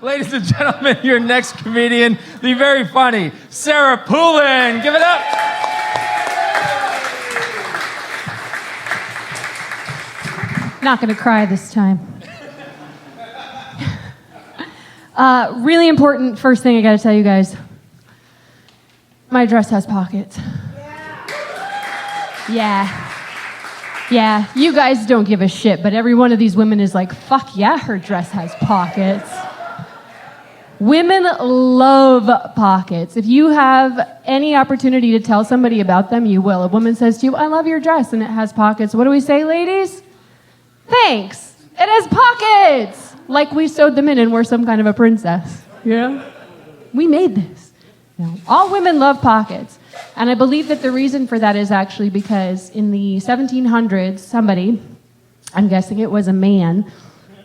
Ladies and gentlemen, your next comedian, the very funny Sara Poulin. Give it up. Not going to cry this time. Really important first thing I got to tell you guys. My dress has pockets. Yeah, you guys don't give a shit, but every one of these women is like, fuck yeah, her dress has pockets. Women love pockets. If you have any opportunity to tell somebody about them, you will. A woman says to you, I love your dress, and it has pockets. What do we say, ladies? Thanks. It has pockets. Like we sewed them in and we're some kind of a princess. Yeah? We made this. All women love pockets. And I believe that the reason for that is actually because in the 1700s, somebody, I'm guessing it was a man,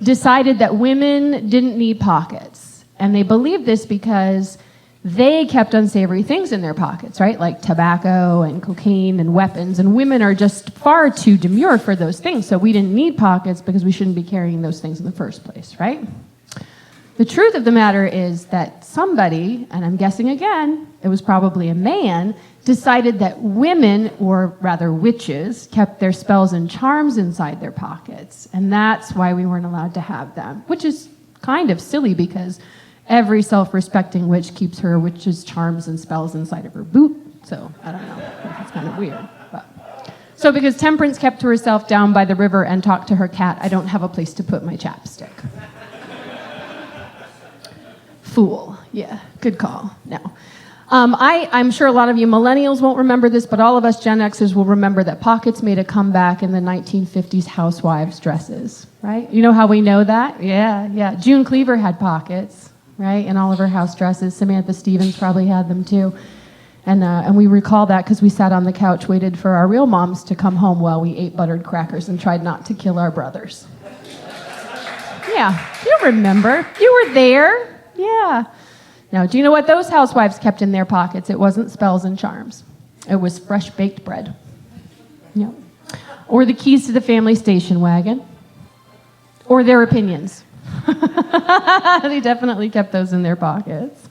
decided that women didn't need pockets. And they believed this because they kept unsavory things in their pockets, right? Like tobacco and cocaine and weapons. And women are just far too demure for those things. So we didn't need pockets because we shouldn't be carrying those things in the first place, right? The truth of the matter is that somebody, and I'm guessing again, it was probably a man, decided that women, or rather witches, kept their spells and charms inside their pockets. And that's why we weren't allowed to have them, which is kind of silly because every self-respecting witch keeps her witch's charms and spells inside of her boot. So, I don't know. It's kind of weird. So because Temperance kept to herself down by the river and talked to her cat, I don't have a place to put my chapstick. Fool. Yeah, good call. No. I'm sure a lot of you millennials won't remember this, but all of us Gen Xers will remember that pockets made a comeback in the 1950s housewives' dresses, right? You know how we know that? Yeah. June Cleaver had pockets, right, in all of her house dresses. Samantha Stevens probably had them too. And we recall that because we sat on the couch, waited for our real moms to come home while we ate buttered crackers and tried not to kill our brothers. Yeah, you remember. You were there. Yeah. Now, do you know what those housewives kept in their pockets? It wasn't spells and charms. It was fresh baked bread. Yep. Or the keys to the family station wagon. Or their opinions. They definitely kept those in their pockets.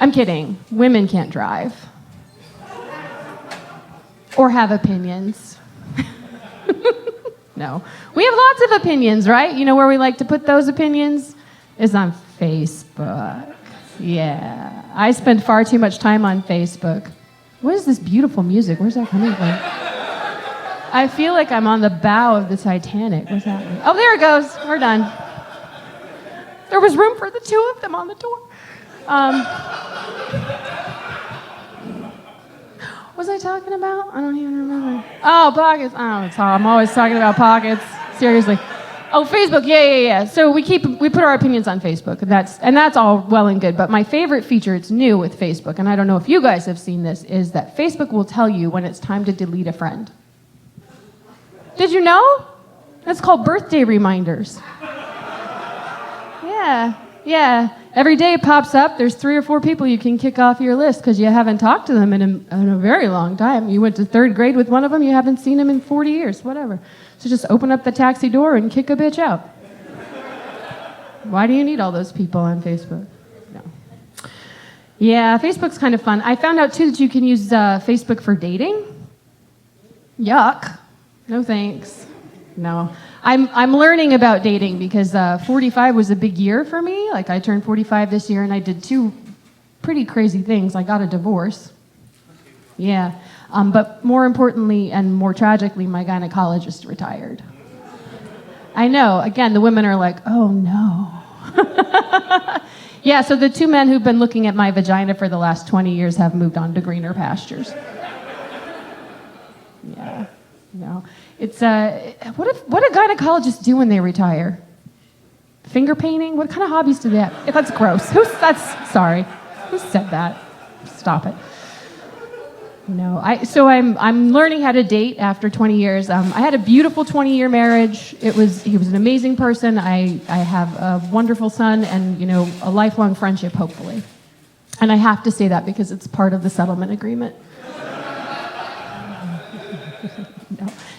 I'm kidding. Women can't drive. Or have opinions. No. We have lots of opinions, right? You know where we like to put those opinions? Is on Facebook. Yeah. I spend far too much time on Facebook. What is this beautiful music? Where's that coming from? I feel like I'm on the bow of the Titanic. What's happening? Oh, there it goes. We're done. There was room for the two of them on the tour. What was I talking about? I don't even remember. Oh, pockets. I'm always talking about pockets. Seriously. Oh, Facebook, yeah. So we put our opinions on Facebook, and that's all well and good. But my favorite feature, it's new with Facebook, and I don't know if you guys have seen this, is that Facebook will tell you when it's time to delete a friend. Did you know? That's called birthday reminders. Yeah. Every day it pops up. There's 3 or 4 people you can kick off your list because you haven't talked to them in a very long time. You went to 3rd grade with one of them. You haven't seen them in 40 years, whatever. So just open up the taxi door and kick a bitch out. Why do you need all those people on Facebook? No. Yeah, Facebook's kind of fun. I found out, too, that you can use Facebook for dating. Yuck. No thanks. No. I'm learning about dating because 45 was a big year for me. Like, I turned 45 this year, and I did 2 pretty crazy things. I got a divorce. Yeah. But more importantly and more tragically, my gynecologist retired. I know. Again, the women are like, oh, no. Yeah, so the 2 men who've been looking at my vagina for the last 20 years have moved on to greener pastures. Yeah. No. It's what do gynecologists do when they retire? Finger painting? What kind of hobbies do they have? That's gross. Sorry. Who said that? Stop it. No. I'm learning how to date after 20 years. I had a beautiful 20-year marriage. He was an amazing person. I have a wonderful son and, a lifelong friendship, hopefully. And I have to say that because it's part of the settlement agreement.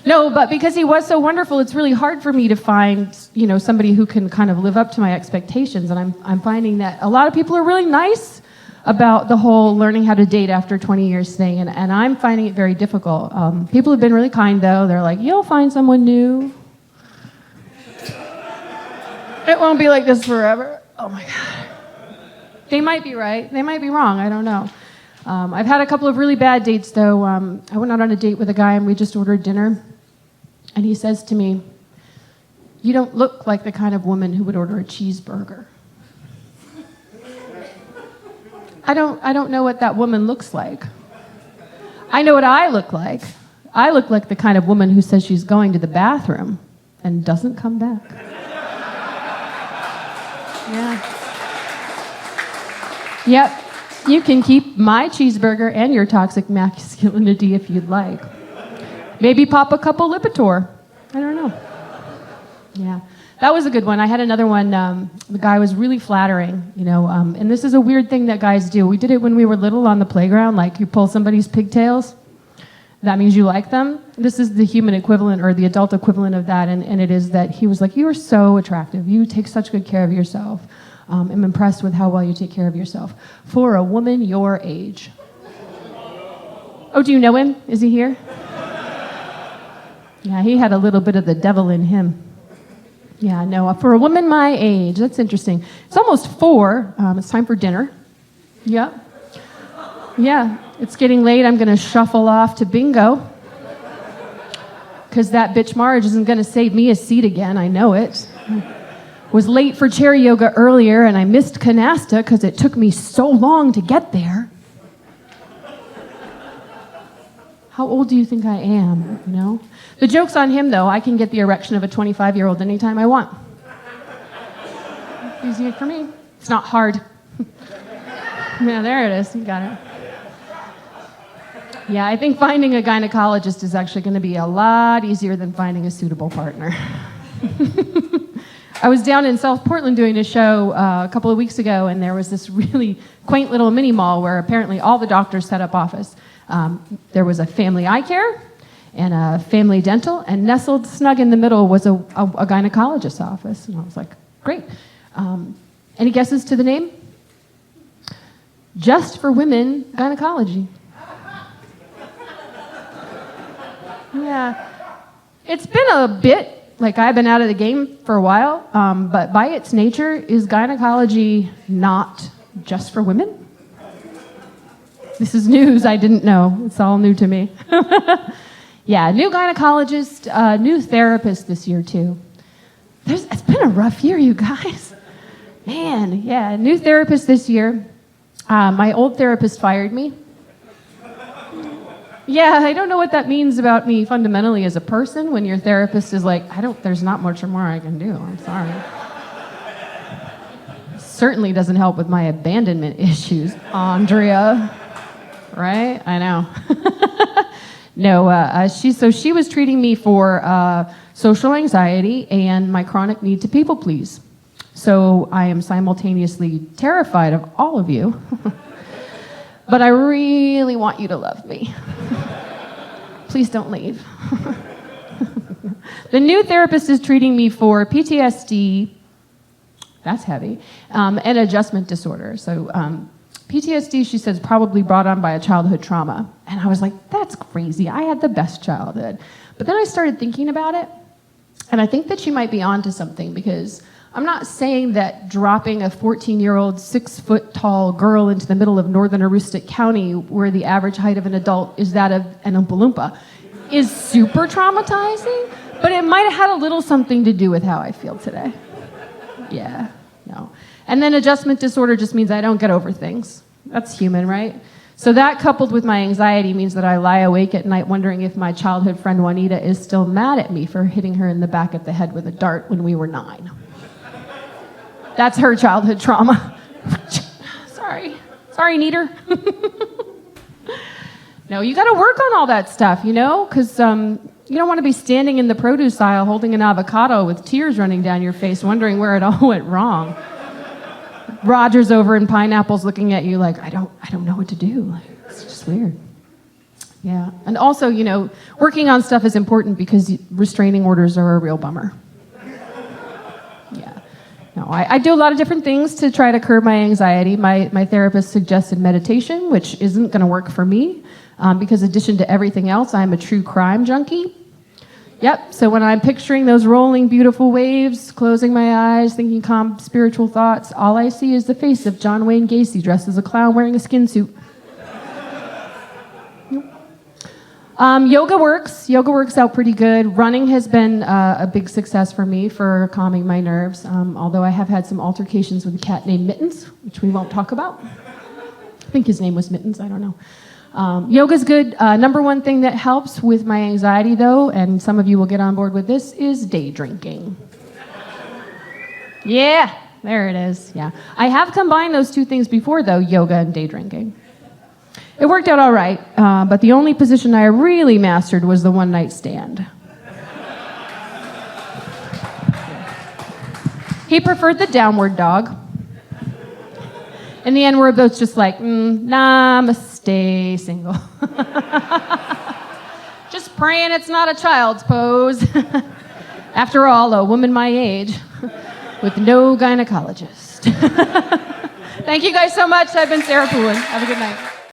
No, but because he was so wonderful, it's really hard for me to find, somebody who can kind of live up to my expectations. And I'm finding that a lot of people are really nice about the whole learning how to date after 20 years thing, and I'm finding it very difficult. People have been really kind, though. They're like, you'll find someone new. It won't be like this forever. Oh, my God. They might be right. They might be wrong. I don't know. I've had a couple of really bad dates, though. I went out on a date with a guy, and we just ordered dinner. And he says to me, you don't look like the kind of woman who would order a cheeseburger. I don't know what that woman looks like. I know what I look like. I look like the kind of woman who says she's going to the bathroom and doesn't come back. Yeah. Yep. You can keep my cheeseburger and your toxic masculinity if you'd like. Maybe pop a couple Lipitor. I don't know. Yeah. That was a good one. I had another one. The guy was really flattering, and this is a weird thing that guys do. We did it when we were little on the playground, like you pull somebody's pigtails. That means you like them. This is the human equivalent or the adult equivalent of that, and it is that he was like, you are so attractive. You take such good care of yourself. I'm impressed with how well you take care of yourself. For a woman your age. Oh, do you know him? Is he here? Yeah, he had a little bit of the devil in him. Yeah, no, for a woman my age, that's interesting. It's almost 4. It's time for dinner. Yeah. Yeah, it's getting late. I'm going to shuffle off to bingo. Because that bitch Marge isn't going to save me a seat again. I know it. Was late for chair yoga earlier, and I missed canasta because it took me so long to get there. How old do you think I am, The joke's on him, though. I can get the erection of a 25-year-old anytime I want. Easy for me. It's not hard. Yeah, there it is. You got it. Yeah, I think finding a gynecologist is actually going to be a lot easier than finding a suitable partner. I was down in South Portland doing a show a couple of weeks ago, and there was this really quaint little mini mall where apparently all the doctors set up office. There was a family eye care and a family dental, and nestled snug in the middle was a gynecologist's office. And I was like, great. Any guesses to the name? Just for Women Gynecology. Yeah. It's been a bit, like I've been out of the game for a while, but by its nature, is gynecology not just for women? This is news I didn't know. It's all new to me. Yeah, new gynecologist, new therapist this year, too. It's been a rough year, you guys. Man, yeah, new therapist this year. My old therapist fired me. Yeah, I don't know what that means about me fundamentally as a person when your therapist is like, there's not much more I can do. I'm sorry. Certainly doesn't help with my abandonment issues, Andrea. Right? I know. No, she was treating me for social anxiety and my chronic need to people please. So I am simultaneously terrified of all of you, but I really want you to love me. Please don't leave. The new therapist is treating me for PTSD, that's heavy, and adjustment disorder. So PTSD, she says, probably brought on by a childhood trauma. And I was like, that's crazy. I had the best childhood. But then I started thinking about it, and I think that she might be onto something, because I'm not saying that dropping a 14-year-old, 6-foot-tall girl into the middle of northern Aroostook County, where the average height of an adult is that of an Oompa Loompa, is super traumatizing, but it might have had a little something to do with how I feel today. Yeah, no. And then adjustment disorder just means I don't get over things. That's human, right? So that, coupled with my anxiety, means that I lie awake at night wondering if my childhood friend Juanita is still mad at me for hitting her in the back of the head with a dart when we were 9. That's her childhood trauma. Sorry, Neater. No, you got to work on all that stuff, because you don't want to be standing in the produce aisle holding an avocado with tears running down your face, wondering where it all went wrong. Roger's over in Pineapple's looking at you like, I don't know what to do. It's just weird. Yeah. And also, working on stuff is important because restraining orders are a real bummer. Yeah. No, I do a lot of different things to try to curb my anxiety. My therapist suggested meditation, which isn't going to work for me because in addition to everything else, I'm a true crime junkie. Yep, so when I'm picturing those rolling, beautiful waves, closing my eyes, thinking calm, spiritual thoughts, all I see is the face of John Wayne Gacy dressed as a clown wearing a skin suit. Yoga works. Yoga works out pretty good. Running has been a big success for me for calming my nerves, although I have had some altercations with a cat named Mittens, which we won't talk about. I think his name was Mittens, I don't know. Yoga's good. Number one thing that helps with my anxiety, though, and some of you will get on board with this, is day drinking. Yeah, there it is. Yeah. I have combined those two things before, though, yoga and day drinking. It worked out all right, but the only position I really mastered was the one-night stand. He preferred the downward dog. In the end, we're both just like, namaste, single. Just praying it's not a child's pose. After all, a woman my age with no gynecologist. Thank you guys so much. I've been Sara Poulin. Have a good night.